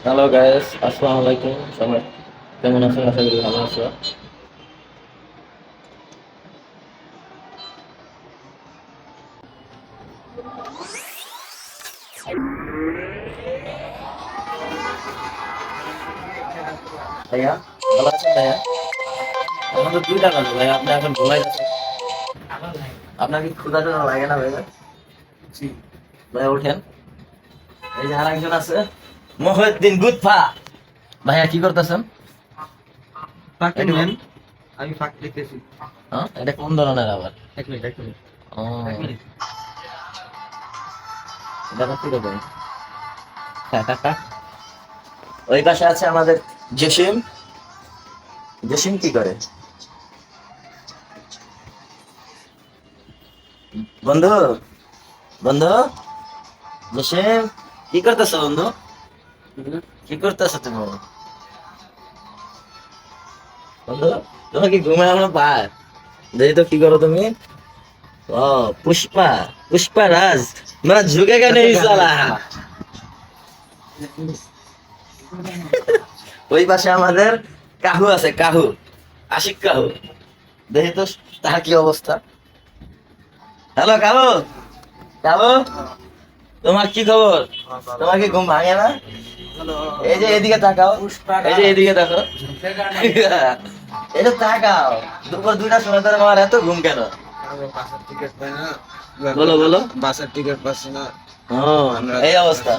Hello guys, আসসালামু আলাইকুম। সবাই কেমন আছো? আশা করি ভালো আছো। ভাইয়া ভালো আছেন ভাইয়া? এখন তো 2টা বাজে ভাইয়া, আপনি এখন ঘুমাই যাচ্ছেন। আপনার কি ক্ষুধা টুধা লাগে না ভাইয়া? জি ভাইয়া, ওঠেন। এই যে আর একজন আছে, মহিউদ্দিন গুতফা। ভাইয়া কি করতেছেন? আমি ফাঁক দেখতেছি। হ্যাঁ, এটা কোন ধরনের আবার? এক মিনিট। ও, এটা কি রকম? ওই পাশে আছে আমাদের জসিম। জসিম কি করে? বন্ধু, বন্ধু, জসিম কি করতেছো বন্ধু? কি করতেছো তুমি বন্ধু? তোমার কি ঘুমে এখনো পায়? দেখি তো কি করো তুমি। ও, পুষ্পা, পুষ্পা রাজ, मैं झुकेगा नहीं साला। ওই পাশে আমাদের কাহু আছে, কাহু, আশিক কাহু। দেখি তো তার কি অবস্থা। হ্যালো কাহু, কাহু, তোমার কি খবর? তোমার কি ঘুম ভাঙে না? এই যে এদিকে তাকাও, এই যে এদিকে দেখো। এটা তাকাও, দুপুর 2টার সময় ধরে আমার এত ঘুম কেন? বাসার টিকিট পাই না। বলো বলো। বাসার টিকিট পাচ্ছি না। ও, এই অবস্থা।